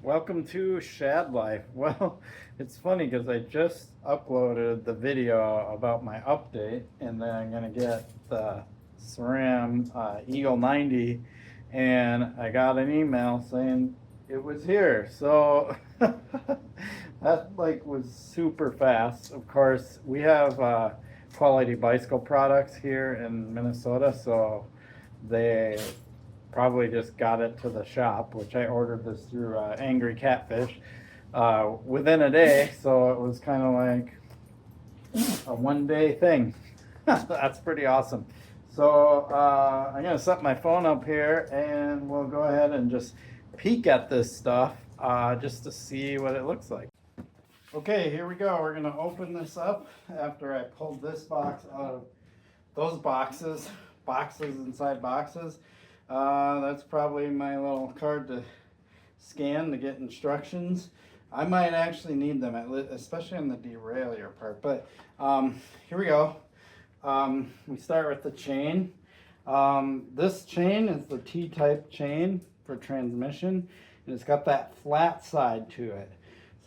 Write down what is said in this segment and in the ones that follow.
Welcome to Shad Life. Well, it's funny because I just uploaded the video about my update, and then I'm going to get the SRAM Eagle 90, and I got an email saying it was here. So that was super fast. Of course, we have quality bicycle products here in Minnesota, so they probably just got it to the shop, which I ordered this through Angry Catfish within a day, so it was kind of like a one-day thing. That's pretty awesome. So I'm going to set my phone up here and we'll go ahead and just peek at this stuff just to see what it looks like. Okay, here we go. We're going to open this up after I pulled this box out of those boxes inside boxes. That's probably my little card to scan to get instructions. I might actually need them, especially in the derailleur part. But here we go. We start with the chain. This chain is the T-type chain for transmission, and it's got that flat side to it.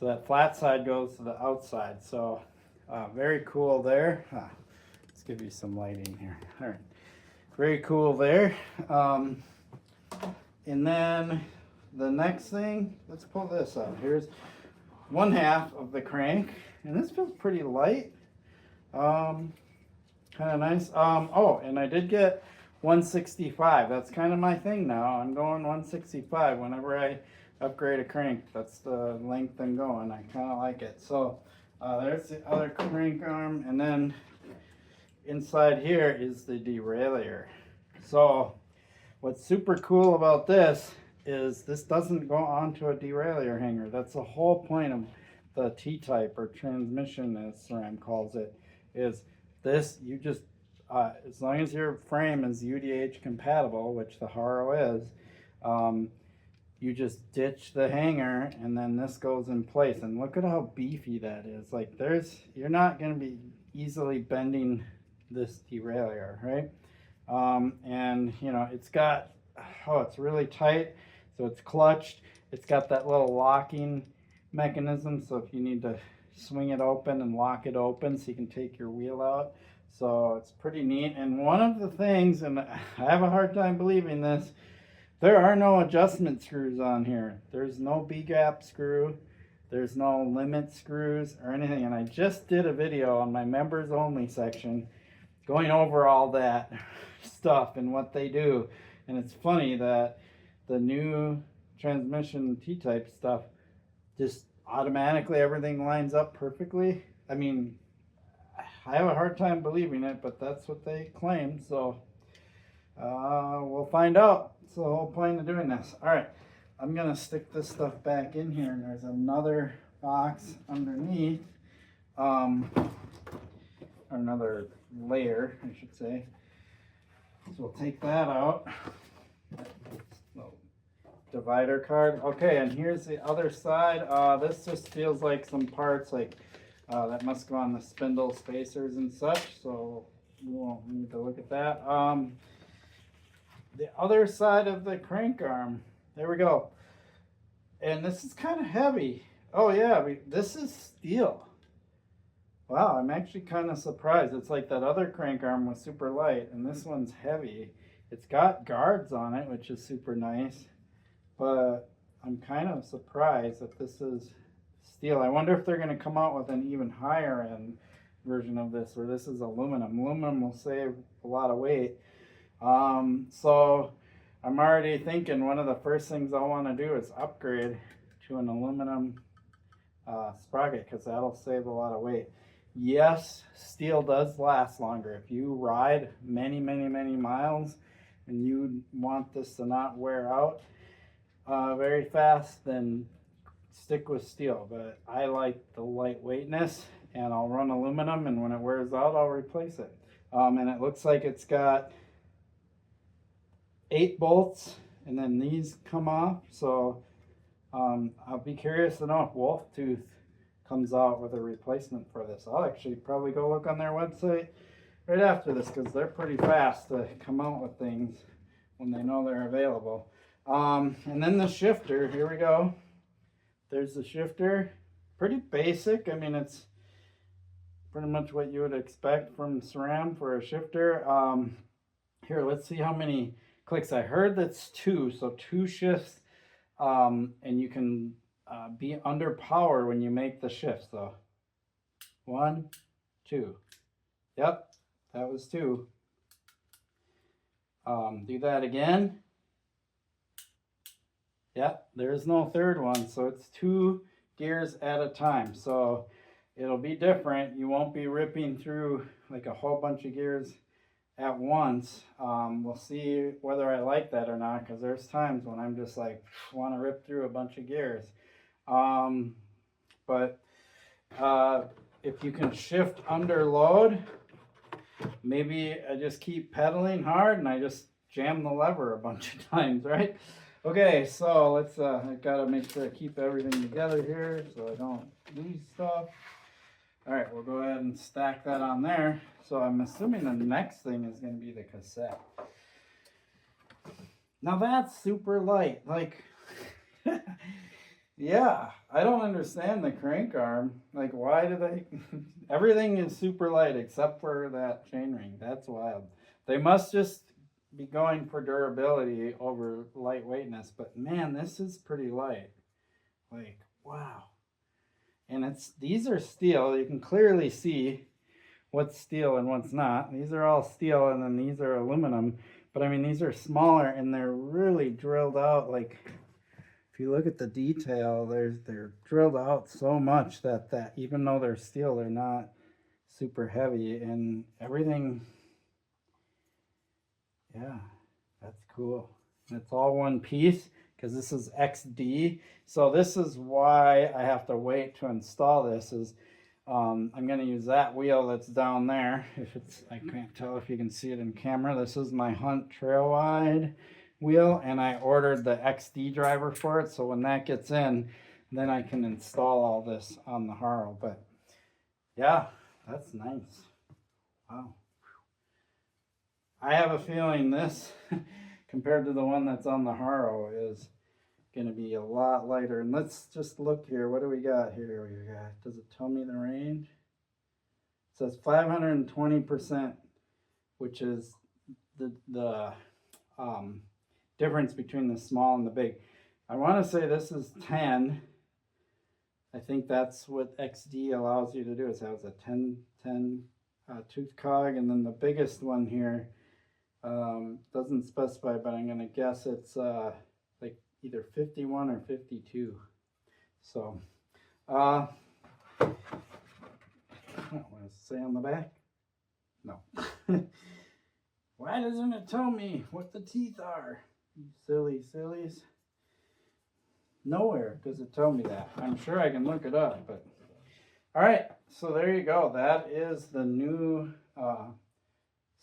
So that flat side goes to the outside. So very cool there. Let's give you some lighting here. All right. Very cool there. And then the next thing, let's pull this out. Here's one half of the crank, and this feels pretty light. Kind of nice. Oh, and I did get 165. That's kind of my thing now. I'm going 165 whenever I upgrade a crank. That's the length I'm going. I kind of like it. So there's the other crank arm, and then inside here is the derailleur. So what's super cool about this is this doesn't go onto a derailleur hanger. That's the whole point of the T-type, or transmission as SRAM calls it, is this, you just as long as your frame is UDH compatible, which the Haro is, you just ditch the hanger and then this goes in place. And look at how beefy that is. Like, you're not going to be easily bending this derailleur, right? And you know, it's got, it's really tight, so it's clutched. It's got that little locking mechanism, so if you need to swing it open and lock it open so you can take your wheel out. So it's pretty neat. And one of the things, and I have a hard time believing this, there are no adjustment screws on here. There's no B-gap screw. There's no limit screws or anything. And I just did a video on my members only section going over all that stuff and what they do. And it's funny that the new transmission T-type stuff, just automatically everything lines up perfectly. I mean, I have a hard time believing it, but that's what they claim. So we'll find out. It's the whole point of doing this. All right, I'm gonna stick this stuff back in here, and there's another box underneath, another layer, I should say. So we'll take that out. Divider card. Okay, and here's the other side. This just feels like some parts that must go on the spindle spacers and such, so we won't need to look at that. The other side of the crank arm, there we go. And this is kind of heavy. Oh yeah, this is steel. Wow, I'm actually kind of surprised. It's like that other crank arm was super light, and this one's heavy. It's got guards on it, which is super nice, but I'm kind of surprised that this is steel. I wonder if they're going to come out with an even higher end version of this, where this is aluminum. Aluminum will save a lot of weight. So I'm already thinking one of the first things I want to do is upgrade to an aluminum sprocket, because that'll save a lot of weight. Yes, steel does last longer. If you ride many, many, many miles and you want this to not wear out very fast, then stick with steel. But I like the lightweightness, and I'll run aluminum, and when it wears out, I'll replace it. And it looks like it's got 8 bolts, and then these come off. So I'll be curious to know if Wolf Tooth comes out with a replacement for this. I'll actually probably go look on their website right after this, because they're pretty fast to come out with things when they know they're available. And then the shifter, here we go. there's the shifter. Pretty basic. I mean, it's pretty much what you would expect from SRAM for a shifter. Here, let's see how many clicks. I heard that's two, so two shifts, and you can be under power when you make the shift. So 1, 2. Yep, that was 2. Do that again. Yep, there's no third one, so it's 2 gears at a time. So it'll be different. You won't be ripping through like a whole bunch of gears at once. We'll see whether I like that or not, because there's times when I'm just like want to rip through a bunch of gears. But if you can shift under load, maybe I just keep pedaling hard and I just jam the lever a bunch of times, right? Okay, so let's, I gotta make sure I keep everything together here so I don't lose stuff. All right, we'll go ahead and stack that on there. So I'm assuming the next thing is gonna be the cassette. Now that's super light, like, yeah, I don't understand the crank arm. Like, why do they, everything is super light except for that chainring. That's wild. They must just be going for durability over lightweightness, but man, this is pretty light. Like, wow. And these are steel. You can clearly see what's steel and what's not. These are all steel, and then these are aluminum. But I mean, these are smaller and they're really drilled out. Like, if you look at the detail, they're drilled out so much that even though they're steel, they're not super heavy, and everything. Yeah, that's cool. And it's all one piece because this is XD. So this is why I have to wait to install this. Is I'm going to use that wheel that's down there. I can't tell if you can see it in camera. This is my Hunt Trail Wide wheel, and I ordered the XD driver for it. So when that gets in, then I can install all this on the Haro. But yeah, that's nice. Wow. I have a feeling this, compared to the one that's on the Haro, is going to be a lot lighter. And let's just look here. What do we got here? Does it tell me the range? It says 520%, which is the difference between the small and the big. I want to say this is 10. I think that's what XD allows you to do. It has a 10 tooth cog, and then the biggest one here doesn't specify, but I'm going to guess it's like either 51 or 52. So what does it say on the back? No. Why doesn't it tell me what the teeth are? You sillies. Nowhere does it tell me that. I'm sure I can look it up, but all right, so there you go. That is the new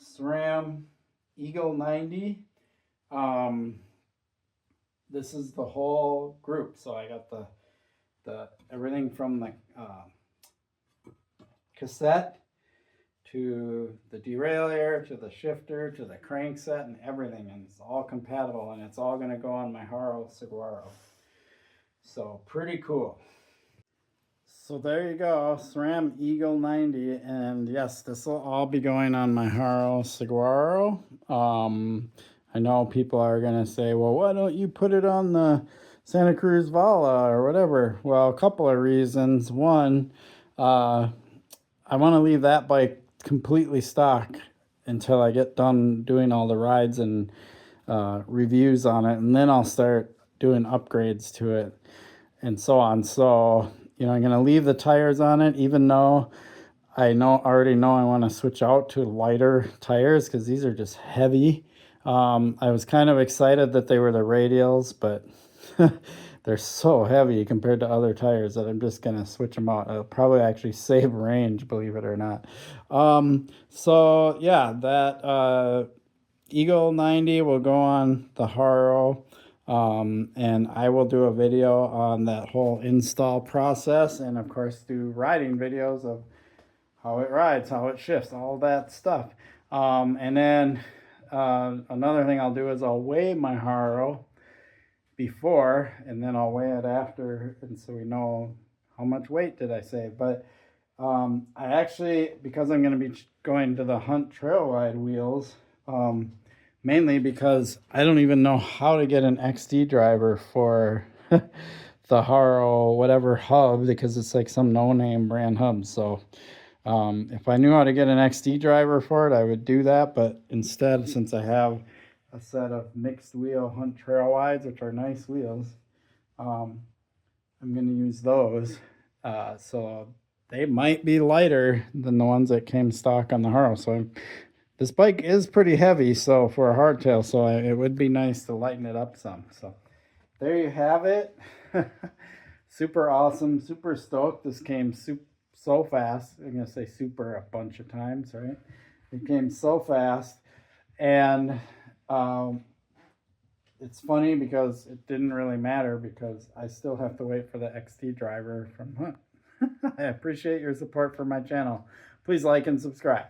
SRAM Eagle 90. This is the whole group. So I got the everything from the cassette to the derailleur to the shifter to the crankset and everything, and it's all compatible, and it's all going to go on my Haro Saguaro. So pretty cool. So there you go, SRAM Eagle 90, and yes, this will all be going on my Haro Saguaro. I know people are going to say, well, why don't you put it on the Santa Cruz Vala or whatever? Well, a couple of reasons. One, I want to leave that bike completely stock until I get done doing all the rides and reviews on it, and then I'll start doing upgrades to it and so on. So, you know, I'm going to leave the tires on it, even though I already know I want to switch out to lighter tires because these are just heavy. I was kind of excited that they were the radials, but they're so heavy compared to other tires that I'm just going to switch them out. It'll probably actually save range, believe it or not. So yeah, that Eagle 90 will go on the Haro. And I will do a video on that whole install process, and of course do riding videos of how it rides, how it shifts, all that stuff. And then another thing I'll do is I'll weigh my Haro before, and then I'll weigh it after, and so we know how much weight did I save. But I actually, because I'm going to be going to the Hunt Trail Ride wheels, mainly because I don't even know how to get an XD driver for the Haro whatever hub, because it's like some no-name brand hub. So if I knew how to get an XD driver for it, I would do that. But instead, since I have a set of mixed wheel Hunt Trail Wides, which are nice wheels, I'm going to use those. So they might be lighter than the ones that came stock on the Haro. So this bike is pretty heavy, so for a hardtail, so it would be nice to lighten it up some. So there you have it. Super awesome, super stoked. This came so fast. I'm gonna say super a bunch of times, right? It came so fast, and it's funny because it didn't really matter, because I still have to wait for the XT driver from Hunt. I appreciate your support for my channel. Please like and subscribe.